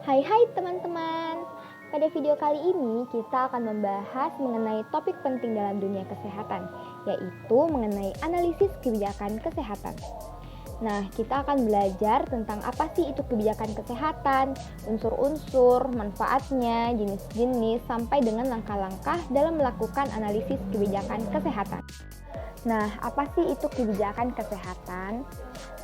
Hai teman-teman. Pada video kali ini kita akan membahas mengenai topik penting dalam dunia kesehatan, yaitu mengenai analisis kebijakan kesehatan. Nah, kita akan belajar tentang apa sih itu kebijakan kesehatan, unsur-unsur, manfaatnya, jenis-jenis, sampai dengan langkah-langkah dalam melakukan analisis kebijakan kesehatan. Nah, apa sih itu kebijakan kesehatan?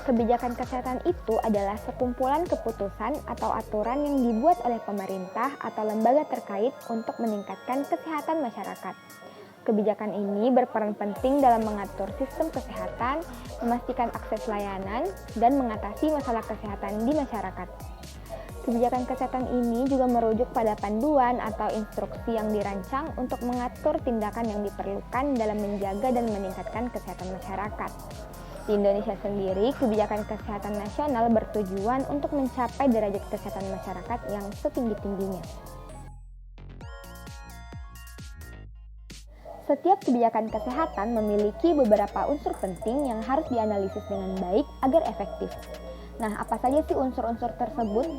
Kebijakan kesehatan itu adalah sekumpulan keputusan atau aturan yang dibuat oleh pemerintah atau lembaga terkait untuk meningkatkan kesehatan masyarakat. Kebijakan ini berperan penting dalam mengatur sistem kesehatan, memastikan akses layanan, dan mengatasi masalah kesehatan di masyarakat. Kebijakan kesehatan ini juga merujuk pada panduan atau instruksi yang dirancang untuk mengatur tindakan yang diperlukan dalam menjaga dan meningkatkan kesehatan masyarakat. Di Indonesia sendiri, kebijakan kesehatan nasional bertujuan untuk mencapai derajat kesehatan masyarakat yang setinggi-tingginya. Setiap kebijakan kesehatan memiliki beberapa unsur penting yang harus dianalisis dengan baik agar efektif. Nah, apa saja sih unsur-unsur tersebut?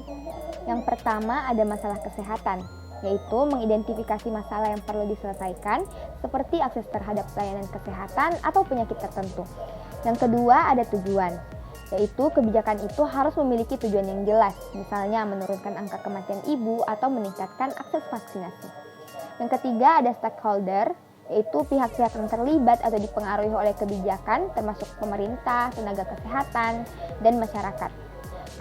Yang pertama ada masalah kesehatan, yaitu mengidentifikasi masalah yang perlu diselesaikan, seperti akses terhadap layanan kesehatan atau penyakit tertentu. Yang kedua ada tujuan, yaitu kebijakan itu harus memiliki tujuan yang jelas, misalnya menurunkan angka kematian ibu atau meningkatkan akses vaksinasi. Yang ketiga ada stakeholder, yaitu pihak-pihak yang terlibat atau dipengaruhi oleh kebijakan, termasuk pemerintah, tenaga kesehatan, dan masyarakat.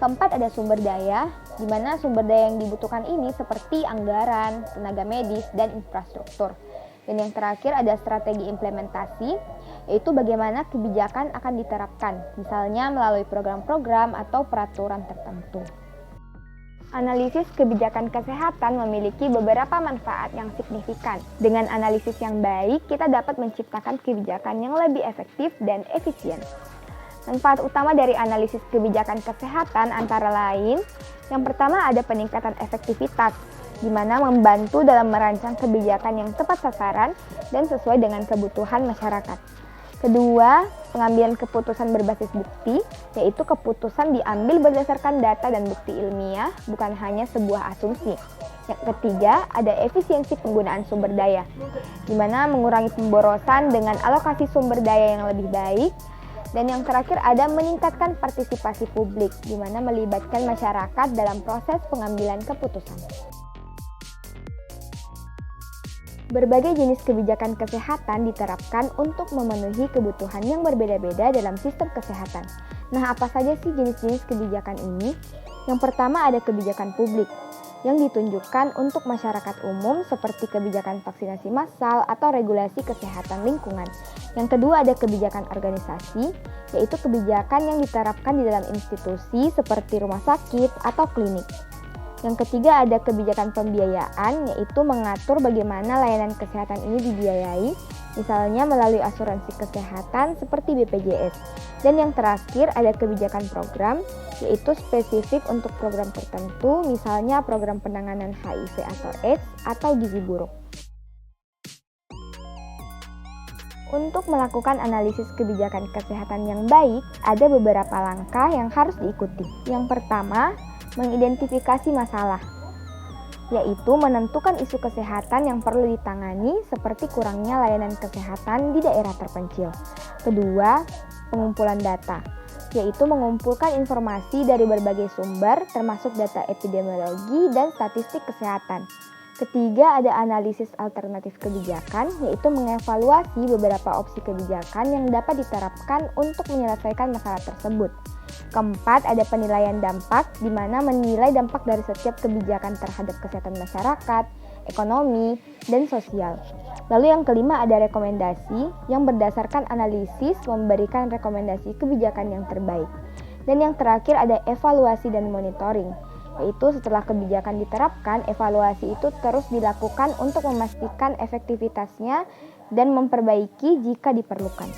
Keempat ada sumber daya, di mana sumber daya yang dibutuhkan ini seperti anggaran, tenaga medis, dan infrastruktur. Dan yang terakhir ada strategi implementasi, yaitu bagaimana kebijakan akan diterapkan, misalnya melalui program-program atau peraturan tertentu. Analisis kebijakan kesehatan memiliki beberapa manfaat yang signifikan. Dengan analisis yang baik, kita dapat menciptakan kebijakan yang lebih efektif dan efisien. Manfaat utama dari analisis kebijakan kesehatan antara lain, yang pertama ada peningkatan efektivitas, di mana membantu dalam merancang kebijakan yang tepat sasaran dan sesuai dengan kebutuhan masyarakat. Kedua, pengambilan keputusan berbasis bukti, yaitu keputusan diambil berdasarkan data dan bukti ilmiah, bukan hanya sebuah asumsi. Yang ketiga, ada efisiensi penggunaan sumber daya, di mana mengurangi pemborosan dengan alokasi sumber daya yang lebih baik. Dan yang terakhir ada meningkatkan partisipasi publik, di mana melibatkan masyarakat dalam proses pengambilan keputusan. Berbagai jenis kebijakan kesehatan diterapkan untuk memenuhi kebutuhan yang berbeda-beda dalam sistem kesehatan. Nah, apa saja sih jenis-jenis kebijakan ini? Yang pertama ada kebijakan publik, yang ditunjukkan untuk masyarakat umum seperti kebijakan vaksinasi massal atau regulasi kesehatan lingkungan. Yang kedua ada kebijakan organisasi, yaitu kebijakan yang diterapkan di dalam institusi seperti rumah sakit atau klinik. Yang ketiga ada kebijakan pembiayaan, yaitu mengatur bagaimana layanan kesehatan ini dibiayai, misalnya melalui asuransi kesehatan seperti BPJS. Dan yang terakhir ada kebijakan program, yaitu spesifik untuk program tertentu, misalnya program penanganan HIV atau AIDS atau gizi buruk. Untuk melakukan analisis kebijakan kesehatan yang baik, ada beberapa langkah yang harus diikuti. Yang pertama, mengidentifikasi masalah, yaitu menentukan isu kesehatan yang perlu ditangani seperti kurangnya layanan kesehatan di daerah terpencil. Kedua, pengumpulan data, yaitu mengumpulkan informasi dari berbagai sumber termasuk data epidemiologi dan statistik kesehatan. Ketiga, ada analisis alternatif kebijakan, yaitu mengevaluasi beberapa opsi kebijakan yang dapat diterapkan untuk menyelesaikan masalah tersebut. Keempat, ada penilaian dampak, di mana menilai dampak dari setiap kebijakan terhadap kesehatan masyarakat, ekonomi, dan sosial. Lalu yang kelima ada rekomendasi, yang berdasarkan analisis memberikan rekomendasi kebijakan yang terbaik. Dan yang terakhir ada evaluasi dan monitoring, yaitu setelah kebijakan diterapkan, evaluasi itu terus dilakukan untuk memastikan efektivitasnya dan memperbaiki jika diperlukan.